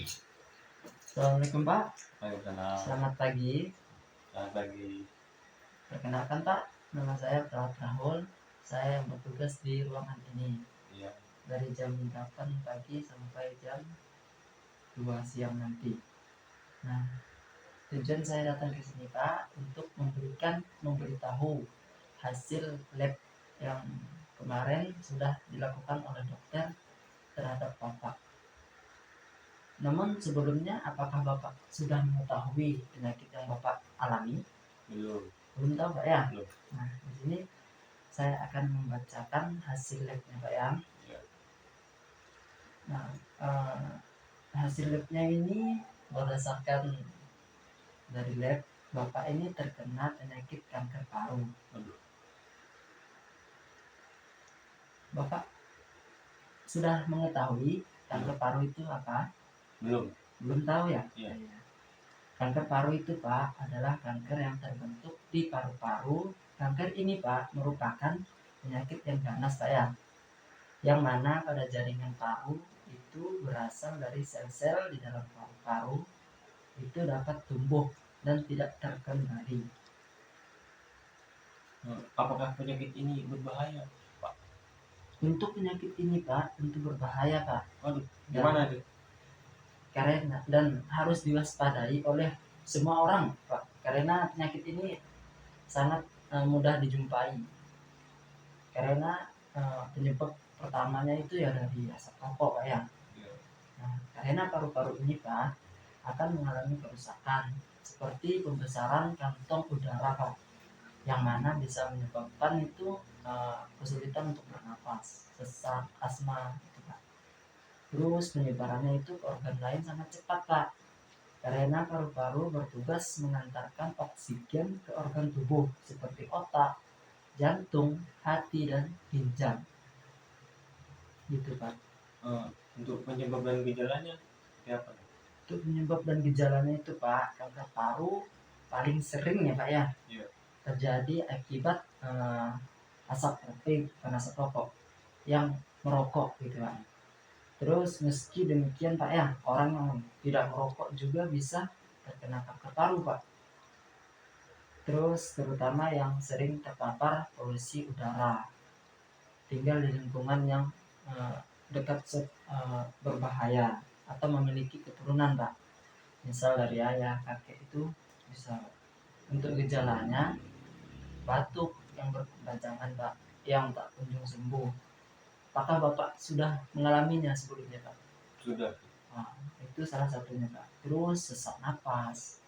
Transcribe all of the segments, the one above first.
Assalamualaikum Pak. Waalaikumsalam. Selamat pagi. Selamat pagi. Perkenalkan Pak, nama saya Prawat Rahul. Saya yang bertugas di ruangan ini Iya. dari jam 8 pagi sampai jam 2 siang nanti. Nah, tujuan saya datang ke sini Pak untuk memberitahu hasil lab yang kemarin sudah dilakukan oleh dokter terhadap Bapak. Namun sebelumnya, apakah Bapak sudah mengetahui penyakit yang Bapak alami? Belum tahu Pak ya? Belum. Nah, di sini saya akan membacakan hasil labnya Pak ya. Ya. Nah, hasil labnya ini berdasarkan dari lab, Bapak ini terkena penyakit kanker paru. Aduh. Bapak sudah mengetahui kanker paru itu apa? Belum tahu ya? Iya. Kanker paru itu Pak adalah kanker yang terbentuk di paru-paru. Kanker ini Pak merupakan penyakit yang ganas Pak ya, yang mana pada jaringan paru itu berasal dari sel-sel di dalam paru-paru itu dapat tumbuh dan tidak terkendali. Apakah penyakit ini berbahaya, Pak? Untuk penyakit ini Pak tentu berbahaya Pak. Aduh, gimana tuh? Karena dan harus diwaspadai oleh semua orang Pak, karena penyakit ini sangat mudah dijumpai. Karena penyebab pertamanya itu ya dari asap rokok Pak ya. Nah, karena paru-paru ini Pak akan mengalami kerusakan seperti pembesaran kantong udara Pak, yang mana bisa menyebabkan itu kesulitan untuk bernapas, sesak, asma gitu Pak. Terus penyebarannya itu ke organ lain sangat cepat Pak, karena paru-paru bertugas mengantarkan oksigen ke organ tubuh seperti otak, jantung, hati, dan ginjal gitu Pak. Untuk penyebab dan gejalanya seperti apa? Untuk penyebab dan gejalanya itu Pak, kanker paru paling sering ya Pak ya, terjadi akibat asap rokok yang merokok gitu Pak. Terus meski demikian Pak ya, orang yang tidak merokok juga bisa terkena kanker paru Pak. Terus terutama yang sering terpapar polusi udara, tinggal di lingkungan yang dekat berbahaya, atau memiliki keturunan Pak, misal dari ayah, kakek itu bisa. Untuk gejalanya, batuk yang berkepanjangan Pak, yang tak kunjung sembuh. Apakah Bapak sudah mengalaminya sebelumnya Pak? Sudah. Nah, itu salah satunya Pak. Terus sesak napas,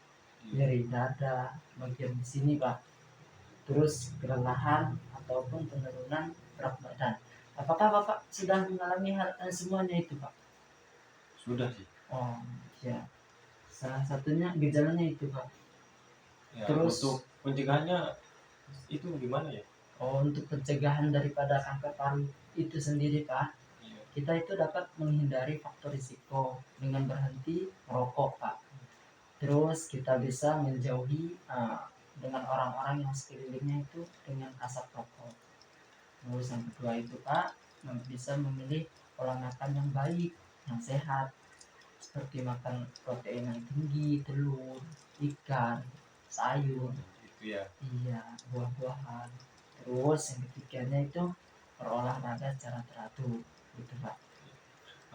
nyeri dada bagian di sini Pak. Terus kelelahan ataupun penurunan berat badan. Apakah Bapak sudah mengalami semuanya itu Pak? Sudah sih. Oh ya, salah satunya gejalanya itu Pak. Ya, terus untuk pencegahannya itu gimana ya? Untuk pencegahan daripada kanker paru itu sendiri Pak, kita itu dapat menghindari faktor risiko dengan berhenti merokok Pak. Terus kita bisa menjauhi dengan orang-orang yang sekelilingnya itu dengan asap rokok. Terus yang kedua itu Pak, bisa memilih pola makan yang baik, yang sehat, seperti makan protein yang tinggi, telur, ikan, sayur, ya. Iya, buah-buahan. Terus yang ketiganya itu berolahraga secara teratur gitu Pak.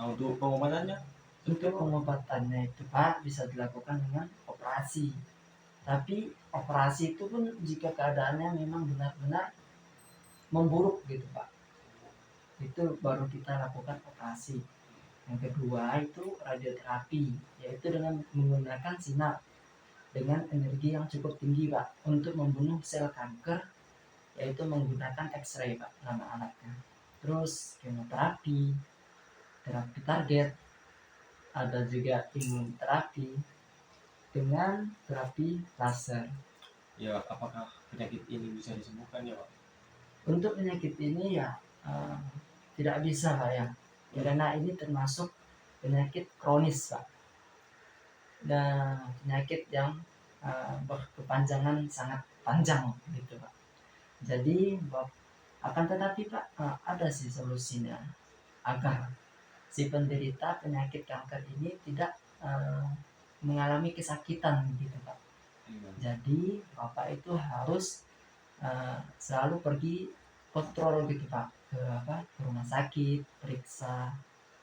Nah, untuk pengobatannya? Untuk pengobatannya itu Pak bisa dilakukan dengan operasi. Tapi operasi itu pun jika keadaannya memang benar-benar memburuk gitu Pak, itu baru kita lakukan operasi. Yang kedua itu radioterapi, yaitu dengan menggunakan sinar dengan energi yang cukup tinggi Pak untuk membunuh sel kanker, yaitu menggunakan X-ray Pak nama alatnya. Terus kemoterapi, terapi target, ada juga imunoterapi dengan terapi laser. Ya, apakah penyakit ini bisa disembuhkan ya Pak? Untuk penyakit ini ya tidak bisa Pak ya, karena ini termasuk penyakit kronis Pak, dan penyakit yang berkepanjangan sangat panjang gitu Pak. Jadi akan tetapi Pak ada sih solusinya agar si penderita penyakit kanker ini tidak mengalami kesakitan gitu Pak. Iya. Jadi Bapak itu harus selalu pergi kontrol gitu Pak, ke rumah sakit, periksa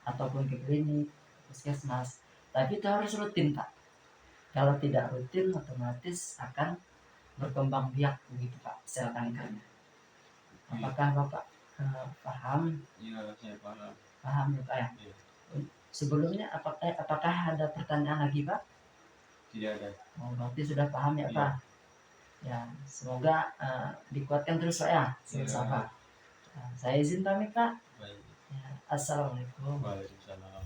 ataupun ke klinik, puskesmas. Tapi itu harus rutin Pak. Kalau tidak rutin otomatis akan berkembang biak begitu Pak sel kankernya. Apakah Bapak paham? Iya, saya paham. Paham ya Pak ya? Iya. Sebelumnya apakah ada pertanyaan lagi Pak? Tidak ada. Oh, berarti sudah paham ya Iya. Pak? Ya, semoga dikuatkan terus Pak ya, Iya. sama. Saya izin pamit Pak. Baik. Ya, assalamualaikum. Waalaikumsalam.